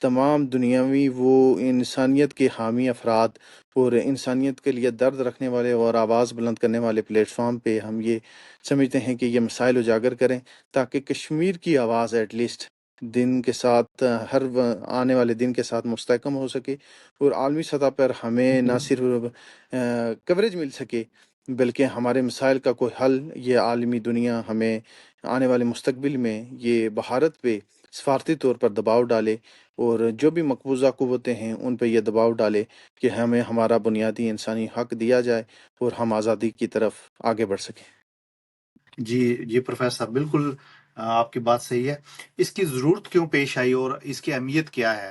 تمام دنیاوی وہ انسانیت کے حامی افراد اور انسانیت کے لیے درد رکھنے والے اور آواز بلند کرنے والے پلیٹ فارم پہ ہم یہ سمجھتے ہیں کہ یہ مسائل اجاگر کریں، تاکہ کشمیر کی آواز ایٹ لیسٹ دن کے ساتھ آنے والے دن کے ساتھ مستحکم ہو سکے، اور عالمی سطح پر ہمیں نہ صرف کوریج مل سکے بلکہ ہمارے مسائل کا کوئی حل یہ عالمی دنیا ہمیں آنے والے مستقبل میں یہ بھارت پہ سفارتی طور پر دباؤ ڈالے، اور جو بھی مقبوضہ قوتیں ہیں ان پہ یہ دباؤ ڈالے کہ ہمیں ہمارا بنیادی انسانی حق دیا جائے اور ہم آزادی کی طرف آگے بڑھ سکیں۔ جی جی پروفیسر صاحب، بالکل آپ کی بات صحیح ہے۔ اس کی ضرورت کیوں پیش آئی اور اس کی اہمیت کیا ہے؟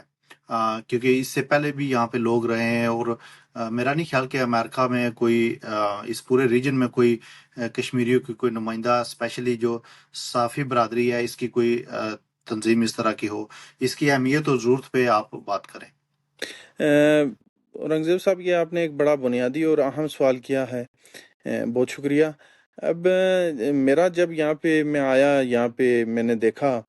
کیونکہ اس سے پہلے بھی یہاں پہ لوگ رہے ہیں، اور میرا نہیں خیال کہ امریکہ میں کوئی اس پورے ریجن میں کوئی کشمیریوں کی کوئی نمائندہ، اسپیشلی جو صافی برادری ہے، اس کی کوئی تنظیم اس طرح کی ہو۔ اس کی اہمیت اور ضرورت پہ آپ بات کریں۔ اورنگزیب صاحب، یہ آپ نے ایک بڑا بنیادی اور اہم سوال کیا ہے، بہت شکریہ۔ اب میرا جب یہاں پہ میں آیا، یہاں پہ میں نے دیکھا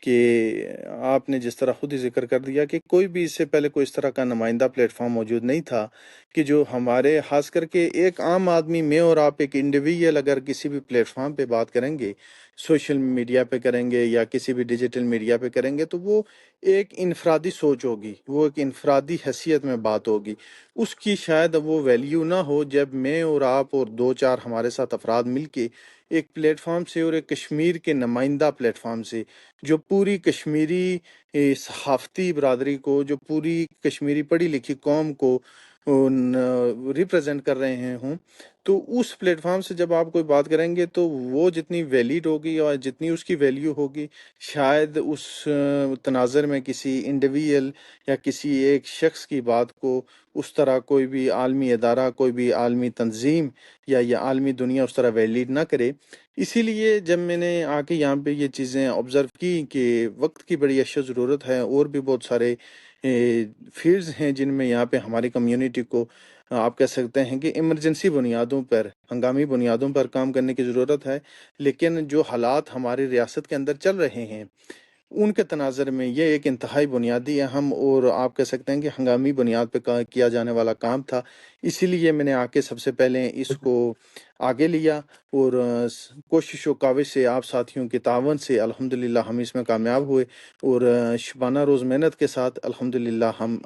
کہ آپ نے جس طرح خود ہی ذکر کر دیا کہ کوئی بھی اس سے پہلے کوئی اس طرح کا نمائندہ پلیٹ فارم موجود نہیں تھا کہ جو ہمارے خاص کر کے ایک عام آدمی، میں اور آپ ایک انڈیویجول اگر کسی بھی پلیٹ فارم پہ بات کریں گے، سوشل میڈیا پہ کریں گے یا کسی بھی ڈیجیٹل میڈیا پہ کریں گے، تو وہ ایک انفرادی سوچ ہوگی، وہ ایک انفرادی حیثیت میں بات ہوگی، اس کی شاید وہ ویلیو نہ ہو جب میں اور آپ اور دو چار ہمارے ساتھ افراد مل کے ایک پلیٹ فارم سے، اور ایک کشمیر کے نمائندہ پلیٹ فارم سے جو پوری کشمیری صحافتی برادری کو، جو پوری کشمیری پڑھی لکھی قوم کو ریپرزینٹ کر رہے ہیں ہوں، تو اس پلیٹ فارم سے جب آپ کوئی بات کریں گے تو وہ جتنی ویلڈ ہوگی اور جتنی اس کی ویلیو ہوگی، شاید اس تناظر میں کسی انڈیویجول یا کسی ایک شخص کی بات کو اس طرح کوئی بھی عالمی ادارہ، کوئی بھی عالمی تنظیم یا یہ عالمی دنیا اس طرح ویلیڈ نہ کرے۔ اسی لیے جب میں نے آ کے یہاں پہ یہ چیزیں آبزرو کی کہ وقت کی بڑی اشد ضرورت ہے، اور بھی بہت سارے فیلڈز ہیں جن میں یہاں پہ ہماری کمیونٹی کو آپ کہہ سکتے ہیں کہ ایمرجنسی بنیادوں پر، ہنگامی بنیادوں پر کام کرنے کی ضرورت ہے، لیکن جو حالات ہماری ریاست کے اندر چل رہے ہیں ان کے تناظر میں یہ ایک انتہائی بنیادی اہم اور آپ کہہ سکتے ہیں کہ ہنگامی بنیاد پہ کیا جانے والا کام تھا۔ اسی لیے میں نے آ کے سب سے پہلے اس کو آگے لیا، اور کوشش و کاوش سے، آپ ساتھیوں کے تعاون سے الحمدللہ ہم اس میں کامیاب ہوئے، اور شبانہ روز محنت کے ساتھ الحمدللہ ہم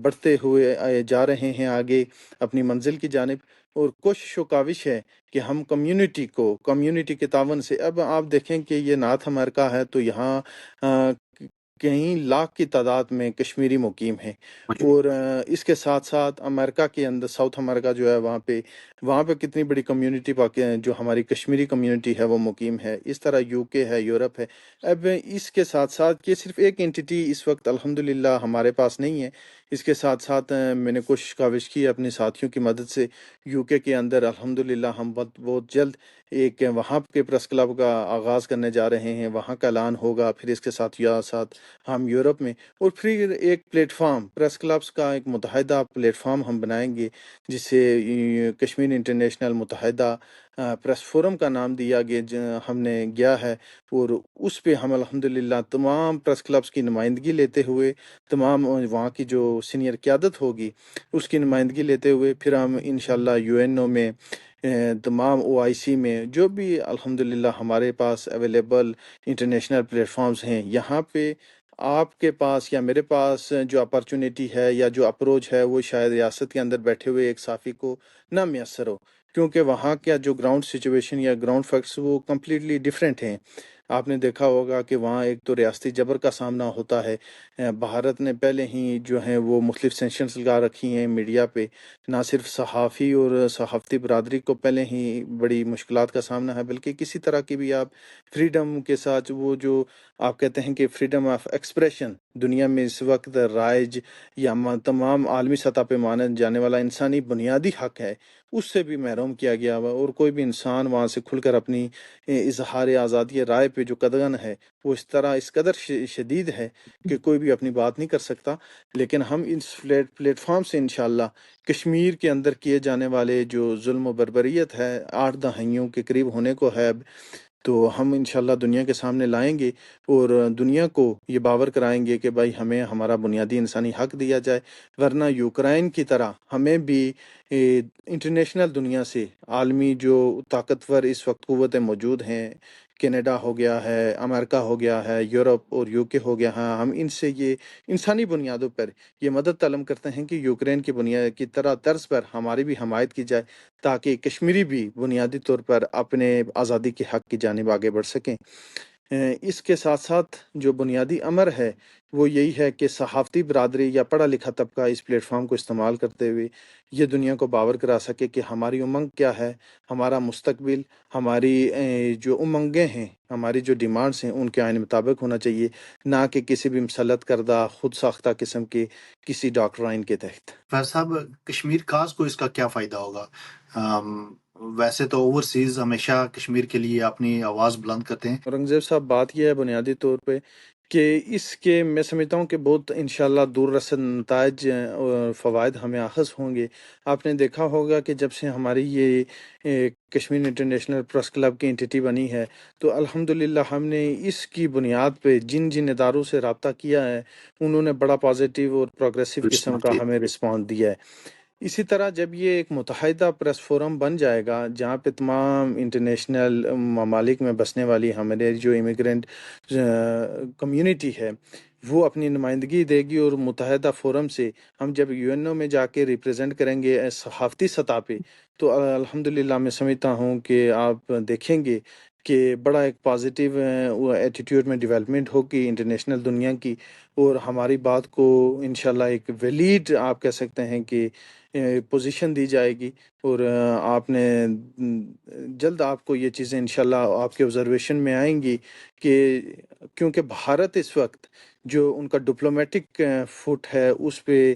بڑھتے ہوئے جا رہے ہیں آگے اپنی منزل کی جانب، اور کوشش و کاوش ہے کہ ہم کمیونٹی کے تعاون سے، اب آپ دیکھیں کہ یہ نارتھ امریکہ ہے تو یہاں کئی لاکھ کی تعداد میں کشمیری مقیم ہیں، اور اس کے ساتھ ساتھ امریکہ کے اندر، ساؤتھ امریکہ جو ہے، وہاں پہ کتنی بڑی کمیونٹی جو ہماری کشمیری کمیونٹی ہے وہ مقیم ہے، اس طرح یو کے ہے، یورپ ہے۔ اب اس کے ساتھ ساتھ یہ صرف ایک انٹیٹی اس وقت الحمدللہ ہمارے پاس نہیں ہے، اس کے ساتھ ساتھ میں نے کوشش کاوش کی اپنے ساتھیوں کی مدد سے یو کے اندر الحمدللہ ہم بہت جلد ایک وہاں کے پریس کلب کا آغاز کرنے جا رہے ہیں، وہاں کا اعلان ہوگا، پھر اس کے ساتھ ہم یورپ میں، اور پھر ایک پلیٹ فارم، پریس کلبس کا ایک متحدہ پلیٹ فارم ہم بنائیں گے جسے کشمیر انٹرنیشنل متحدہ پریس فورم کا نام دیا گیا، ہم نے گیا ہے، اور اس پہ ہم الحمدللہ تمام پریس کلبس کی نمائندگی لیتے ہوئے، تمام وہاں کی جو سینئر قیادت ہوگی اس کی نمائندگی لیتے ہوئے، پھر ہم انشاءاللہ UNO میں، تمام OIC میں، جو بھی الحمدللہ ہمارے پاس اویلیبل انٹرنیشنل پلیٹ فارمز ہیں، یہاں پہ آپ کے پاس یا میرے پاس جو اپرچونیٹی ہے یا جو اپروچ ہے وہ شاید ریاست کے اندر بیٹھے ہوئے ایک صحافی کو نہ میسر ہو، کیونکہ وہاں کا جو گراؤنڈ سچویشن یا گراؤنڈ فیکٹس وہ کمپلیٹلی ڈیفرنٹ ہیں۔ آپ نے دیکھا ہوگا کہ وہاں ایک تو ریاستی جبر کا سامنا ہوتا ہے، بھارت نے پہلے ہی جو ہیں وہ مختلف سینکشنز لگا رکھی ہیں میڈیا پہ، نہ صرف صحافی اور صحافتی برادری کو پہلے ہی بڑی مشکلات کا سامنا ہے، بلکہ کسی طرح کی بھی آپ فریڈم کے ساتھ، وہ جو آپ کہتے ہیں کہ فریڈم آف ایکسپریشن دنیا میں اس وقت رائج یا تمام عالمی سطح پہ مانا جانے والا انسانی بنیادی حق ہے، اس سے بھی محروم کیا گیا ہوا، اور کوئی بھی انسان وہاں سے کھل کر اپنی اظہار آزادی رائے پہ جو قدغن ہے وہ اس قدر شدید ہے کہ کوئی بھی اپنی بات نہیں کر سکتا۔ لیکن ہم اس پلیٹ فارم سے انشاءاللہ کشمیر کے اندر کیے جانے والے جو ظلم و بربریت ہے، 8 دہائیوں کے قریب ہونے کو ہے اب، تو ہم انشاءاللہ دنیا کے سامنے لائیں گے اور دنیا کو یہ باور کرائیں گے کہ بھائی ہمیں ہمارا بنیادی انسانی حق دیا جائے، ورنہ یوکرائن کی طرح ہمیں بھی انٹرنیشنل دنیا سے عالمی جو طاقتور اس وقت قوتیں موجود ہیں، کینیڈا ہو گیا ہے، امریکہ ہو گیا ہے، یورپ اور یوکے ہو گیا ہے، ہم ان سے یہ انسانی بنیادوں پر یہ مدد طلب کرتے ہیں کہ یوکرین کی بنیاد کی طرز پر ہماری بھی حمایت کی جائے، تاکہ کشمیری بھی بنیادی طور پر اپنے آزادی کے حق کی جانب آگے بڑھ سکیں۔ اس کے ساتھ ساتھ جو بنیادی امر ہے وہ یہی ہے کہ صحافتی برادری یا پڑھا لکھا طبقہ اس پلیٹ فارم کو استعمال کرتے ہوئے یہ دنیا کو باور کرا سکے کہ ہماری امنگ کیا ہے، ہمارا مستقبل، ہماری جو امنگیں ہیں، ہماری جو ڈیمانڈس ہیں ان کے آئین مطابق ہونا چاہیے، نہ کہ کسی بھی مسلط کردہ خود ساختہ قسم کے کسی ڈاکٹرائن کے تحت۔ فیض صاحب، کشمیر کاز کو اس کا کیا فائدہ ہوگا؟ ویسے تو اوورسیز ہمیشہ کشمیر کے لیے اپنی آواز بلند کرتے ہیں۔ اورنگزیب صاحب، بات یہ ہے بنیادی طور پہ کہ اس کے میں سمجھتا ہوں کہ بہت انشاءاللہ دور رسد نتائج اور فوائد ہمیں آخذ ہوں گے۔ آپ نے دیکھا ہوگا کہ جب سے ہماری یہ کشمیر انٹرنیشنل پریس کلب کی انٹیٹی بنی ہے تو الحمدللہ ہم نے اس کی بنیاد پہ جن جن اداروں سے رابطہ کیا ہے انہوں نے بڑا پازیٹیو اور پروگریسو قسم کا ہمیں رسپانس دیا ہے۔ اسی طرح جب یہ ایک متحدہ پریس فورم بن جائے گا جہاں پہ تمام انٹرنیشنل ممالک میں بسنے والی ہمارے جو امیگرینٹ کمیونٹی ہے وہ اپنی نمائندگی دے گی، اور متحدہ فورم سے ہم جب یو این او میں جا کے ریپرزینٹ کریں گے صحافتی سطح پہ، تو الحمدللہ میں سمجھتا ہوں کہ آپ دیکھیں گے کہ بڑا ایک پازیٹیو ایٹیٹیوڈ میں ڈیولپمنٹ ہوگی انٹرنیشنل دنیا کی، اور ہماری بات کو انشاءاللہ ایک ویلیڈ آپ کہہ سکتے ہیں کہ پوزیشن دی جائے گی، اور آپ نے جلد آپ کو یہ چیزیں انشاءاللہ آپ کے آبزرویشن میں آئیں گی کہ کیونکہ بھارت اس وقت جو ان کا ڈپلومیٹک فٹ ہے اس پہ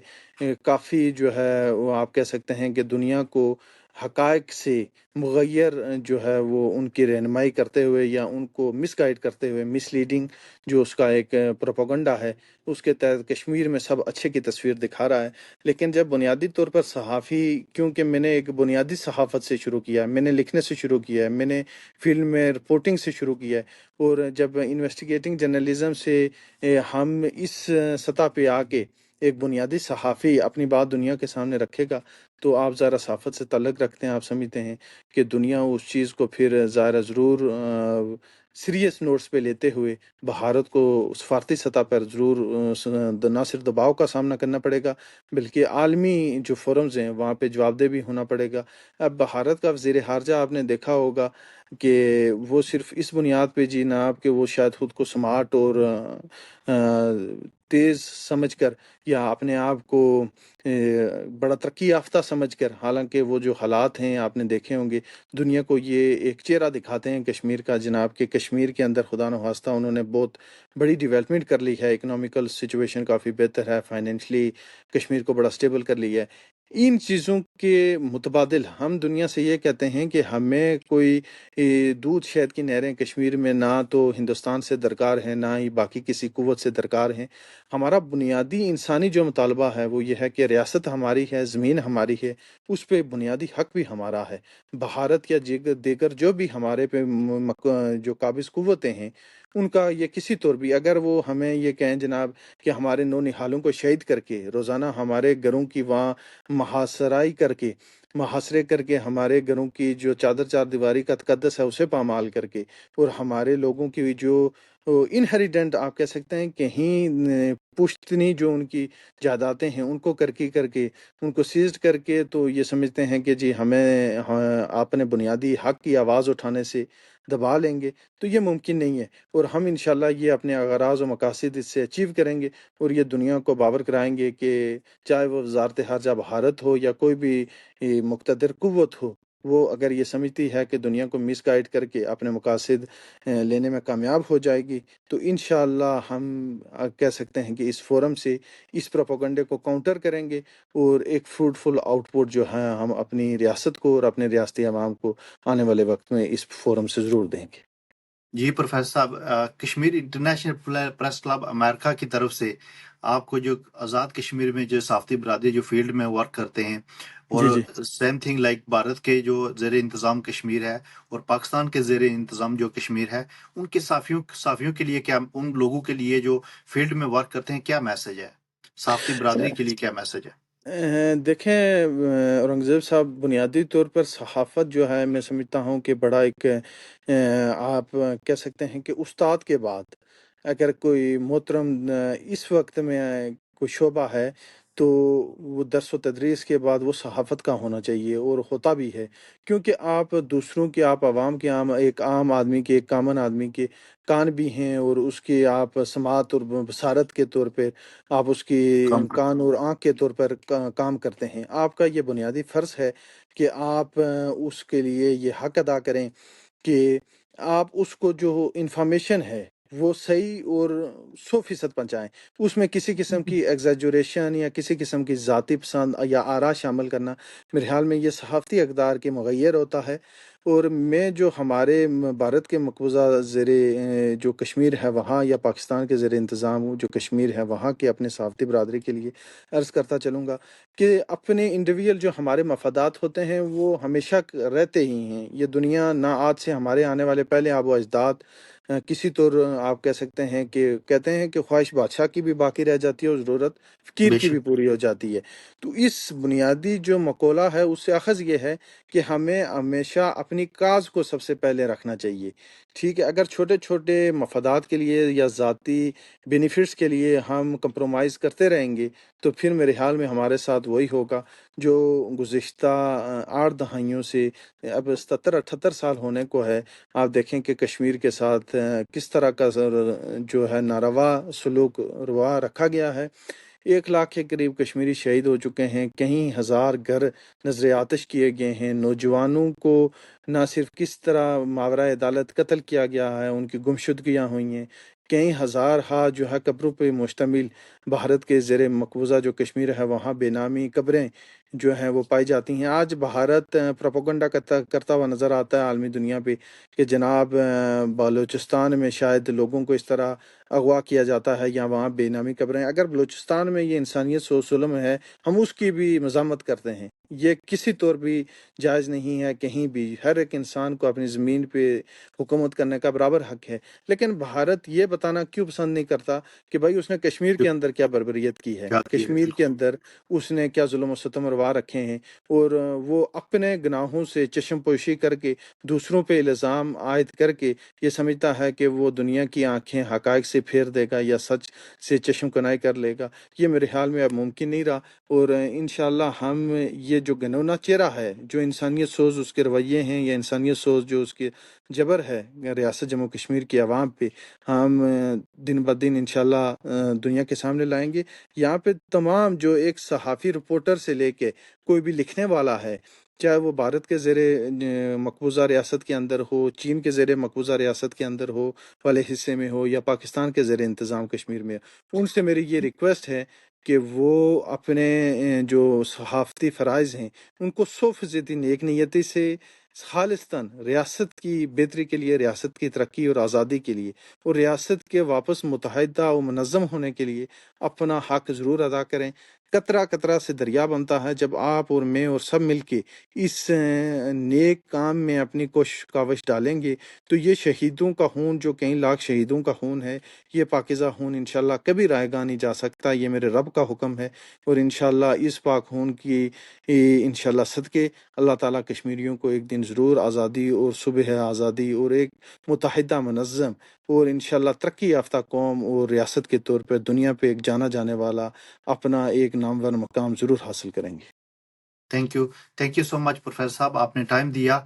کافی جو ہے وہ آپ کہہ سکتے ہیں کہ دنیا کو حقائق سے مغیر جو ہے وہ ان کی رہنمائی کرتے ہوئے یا ان کو مس گائیڈ کرتے ہوئے، مس لیڈنگ جو اس کا ایک پروپیگنڈا ہے اس کے تحت کشمیر میں سب اچھے کی تصویر دکھا رہا ہے۔ لیکن جب بنیادی طور پر صحافی، کیونکہ میں نے ایک بنیادی صحافت سے شروع کیا ہے، میں نے لکھنے سے شروع کیا ہے، میں نے فیلڈ میں رپورٹنگ سے شروع کیا ہے، اور جب انویسٹیگیٹنگ جرنلزم سے ہم اس سطح پہ آ کے ایک بنیادی صحافی اپنی بات دنیا کے سامنے رکھے گا تو آپ ظاہر صحافت سے تعلق رکھتے ہیں، آپ سمجھتے ہیں کہ دنیا اس چیز کو پھر ظاہر ضرور سیریس نوٹس پہ لیتے ہوئے بھارت کو سفارتی سطح پر ضرور نہ صرف دباؤ کا سامنا کرنا پڑے گا بلکہ عالمی جو فورمز ہیں وہاں پہ جواب دہ بھی ہونا پڑے گا۔ اب بھارت کا وزیر خارجہ آپ نے دیکھا ہوگا کہ وہ صرف اس بنیاد پہ جناب کہ وہ شاید خود کو سمارٹ اور تیز سمجھ کر یا اپنے آپ کو بڑا ترقی یافتہ سمجھ کر، حالانکہ وہ جو حالات ہیں آپ نے دیکھے ہوں گے، دنیا کو یہ ایک چہرہ دکھاتے ہیں کشمیر کا جناب کہ کشمیر کے اندر خدا نخواستہ انہوں نے بہت بڑی ڈیولپمنٹ کر لی ہے، اکنامیکل سچویشن کافی بہتر ہے، فائنینشلی کشمیر کو بڑا سٹیبل کر لیا ہے۔ ان چیزوں کے متبادل ہم دنیا سے یہ کہتے ہیں کہ ہمیں کوئی دودھ شہد کی نہریں کشمیر میں نہ تو ہندوستان سے درکار ہیں نہ ہی باقی کسی قوت سے درکار ہیں۔ ہمارا بنیادی انسانی جو مطالبہ ہے وہ یہ ہے کہ ریاست ہماری ہے، زمین ہماری ہے، اس پہ بنیادی حق بھی ہمارا ہے۔ بھارت یا دیگر جو بھی ہمارے پہ جو قابض قوتیں ہیں ان کا یہ کسی طور بھی اگر وہ ہمیں یہ کہیں جناب کہ ہمارے نو نہالوں کو شہید کر کے روزانہ ہمارے گھروں کی وہاں محاصرے کر کے ہمارے گھروں کی جو چادر چار دیواری کا تقدس ہے اسے پامال کر کے، اور ہمارے لوگوں کی جو انہریڈنٹ آپ کہہ سکتے ہیں کہیں پشتنی جو ان کی جائیدادیں ہیں ان کو کر کے ان کو سیزڈ کر کے، تو یہ سمجھتے ہیں کہ جی ہمیں آپ نے بنیادی حق کی آواز اٹھانے سے دبا لیں گے، تو یہ ممکن نہیں ہے، اور ہم انشاءاللہ یہ اپنے اغراض و مقاصد اس سے اچیو کریں گے، اور یہ دنیا کو باور کرائیں گے کہ چاہے وہ وزارت خارجہ بھارت ہو یا کوئی بھی مقتدر قوت ہو، وہ اگر یہ سمجھتی ہے کہ دنیا کو مس گائیڈ کر کے اپنے مقاصد لینے میں کامیاب ہو جائے گی، تو انشاءاللہ ہم کہہ سکتے ہیں کہ اس فورم سے اس پروپیگنڈے کو کاؤنٹر کریں گے، اور ایک فروٹفل آؤٹ پٹ جو ہے ہم اپنی ریاست کو اور اپنے ریاستی عوام کو آنے والے وقت میں اس فورم سے ضرور دیں گے۔ جی پروفیسر صاحب، کشمیر انٹرنیشنل پریس کلب امریکہ کی طرف سے آپ کو جو آزاد کشمیر میں جو صحافتی برادری جو فیلڈ میں ورک کرتے ہیں، اور جی جی سیم تھنگ لائک بھارت کے جو زیر انتظام کشمیر ہے اور پاکستان کے زیر انتظام جو کشمیر ہے، ان کے صحافیوں کے لیے کیا، ان لوگوں کے لیے جو فیلڈ میں ورک کرتے ہیں، کیا میسج ہے؟ صحافتی برادری کے لیے کیا میسج ہے؟ دیکھیں اورنگزیب صاحب، بنیادی طور پر صحافت جو ہے میں سمجھتا ہوں کہ بڑا ایک آپ کہہ سکتے ہیں کہ استاد کے بعد اگر کوئی محترم اس وقت میں کوئی شعبہ ہے تو وہ درس و تدریس کے بعد وہ صحافت کا ہونا چاہیے، اور ہوتا بھی ہے، کیونکہ آپ دوسروں کے، آپ عوام کے، ایک عام آدمی کے، ایک کامن آدمی کے کان بھی ہیں، اور اس کی آپ سماعت اور بصارت کے طور پہ آپ اس کی کام کرتے کان اور آنکھ کے طور پر کام کرتے ہیں۔ آپ کا یہ بنیادی فرض ہے کہ آپ اس کے لیے یہ حق ادا کریں کہ آپ اس کو جو انفارمیشن ہے وہ صحیح اور 100% پہنچائیں۔ اس میں کسی قسم کی ایگزیجوریشن یا کسی قسم کی ذاتی پسند یا آرا شامل کرنا میرے خیال میں یہ صحافتی اقدار کے مغیر ہوتا ہے۔ اور میں جو ہمارے بھارت کے مقبوضہ زیر جو کشمیر ہے وہاں، یا پاکستان کے زیر انتظام جو کشمیر ہے وہاں کے اپنے صحافتی برادری کے لیے عرض کرتا چلوں گا کہ اپنے انڈیویجول جو ہمارے مفادات ہوتے ہیں وہ ہمیشہ رہتے ہی ہیں۔ یہ دنیا نہ آج سے ہمارے آنے والے پہلے آب و اجداد کسی طور آپ کہہ سکتے ہیں کہ کہتے ہیں کہ خواہش بادشاہ کی بھی باقی رہ جاتی ہے اور ضرورت فقیر بے کی بھی شک، پوری ہو جاتی ہے۔ تو اس بنیادی جو مقولہ ہے اس سے اخذ یہ ہے کہ ہمیں ہمیشہ اپنی کاز کو سب سے پہلے رکھنا چاہیے۔ ٹھیک ہے، اگر چھوٹے چھوٹے مفادات کے لیے یا ذاتی بینیفٹس کے لیے ہم کمپرومائز کرتے رہیں گے تو پھر میرے خیال میں ہمارے ساتھ وہی ہوگا جو گزشتہ 8 دہائیوں سے اب 77-78 سال ہونے کو ہے۔ آپ دیکھیں کہ کشمیر کے ساتھ کس طرح کا جو ہے ناروا سلوک روا رکھا گیا ہے۔ 1 لاکھ کے قریب کشمیری شہید ہو چکے ہیں، کئی ہزار گھر نذر آتش کیے گئے ہیں، نوجوانوں کو نہ صرف کس طرح ماورائے عدالت قتل کیا گیا ہے، ان کی گمشدگیاں ہوئی ہیں، کئی ہزار ہا جو ہے قبروں پہ مشتمل بھارت کے زیر مقبوضہ جو کشمیر ہے وہاں بے نامی قبریں جو ہیں وہ پائی جاتی ہیں۔ آج بھارت پروپیگنڈا کرتا ہوا نظر آتا ہے عالمی دنیا پہ کہ جناب بلوچستان میں شاید لوگوں کو اس طرح اغوا کیا جاتا ہے یا وہاں بے نامی قبریں۔ اگر بلوچستان میں یہ انسانیت سو ظلم ہے، ہم اس کی بھی مذمت کرتے ہیں۔ یہ کسی طور بھی جائز نہیں ہے کہیں بھی۔ ہر ایک انسان کو اپنی زمین پہ حکومت کرنے کا برابر حق ہے، لیکن بھارت یہ بتانا کیوں پسند نہیں کرتا کہ بھائی اس نے کشمیر کے اندر کیا بربریت کی ہے، کیا کیا ہے؟ کشمیر کے بالکل اندر اس نے کیا ظلم و ستم روا رکھے ہیں، اور وہ اپنے گناہوں سے چشم پوشی کر کے دوسروں پہ الزام عائد کر کے یہ سمجھتا ہے کہ وہ دنیا کی آنکھیں حقائق سے پھیر دے گا یا سچ سے چشم کنائی کر لے گا۔ یہ میرے خیال میں اب ممکن نہیں رہا، اور انشاءاللہ ہم یہ جو گنونا چہرہ ہے، جو انسانیت سوز اس کے رویے ہیں یا انسانیت سوز جو اس کے جبر ہے ریاست جموں کشمیر کی عوام پہ، ہم دن بدن انشاءاللہ دنیا کے سامنے لائیں گے۔ یہاں پہ تمام جو ایک صحافی رپورٹر سے لے کے کوئی بھی لکھنے والا ہے، چاہے وہ بھارت کے زیر مقبوضہ ریاست کے اندر ہو، چین کے زیر مقبوضہ ریاست کے اندر ہو والے حصے میں ہو، یا پاکستان کے زیر انتظام کشمیر میں ہو، ان سے میری یہ ریکویسٹ ہے کہ وہ اپنے جو صحافتی فرائض ہیں ان کو 100% نیک نیتی سے خالصتاً ریاست کی بہتری کے لیے، ریاست کی ترقی اور آزادی کے لیے، اور ریاست کے واپس متحدہ و منظم ہونے کے لیے اپنا حق ضرور ادا کریں۔ قطرہ قطرہ سے دریا بنتا ہے۔ جب آپ اور میں اور سب مل کے اس نیک کام میں اپنی کوشش کاوش ڈالیں گے تو یہ شہیدوں کا خون، جو کئی لاکھ شہیدوں کا خون ہے، یہ پاکیزہ خون انشاءاللہ کبھی رائے گاہ نہیں جا سکتا۔ یہ میرے رب کا حکم ہے، اور انشاءاللہ اس پاک خون کی انشاءاللہ صدقے اللہ تعالیٰ کشمیریوں کو ایک دن ضرور آزادی اور صبح آزادی اور ایک متحدہ منظم اور انشاءاللہ ترقی یافتہ قوم اور ریاست کے طور پر دنیا پہ ایک جانا جانے والا اپنا ایک نامور مقام ضرور حاصل کریں گے۔ Thank you so much professor صاحب، آپ نے ٹائم دیا۔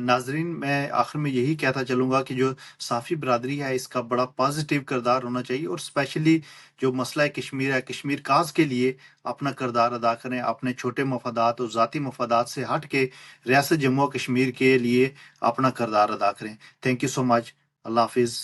ناظرین، میں آخر میں یہی کہتا چلوں گا کہ جو صحافی برادری ہے اس کا بڑا پازیٹیو کردار ہونا چاہیے، اور اسپیشلی جو مسئلہ کشمیر ہے، کشمیر کاز کے لیے اپنا کردار ادا کریں، اپنے چھوٹے مفادات اور ذاتی مفادات سے ہٹ کے ریاست جموں و کشمیر کے لیے اپنا کردار ادا کریں۔ تھینک یو سو مچ، اللہ حافظ۔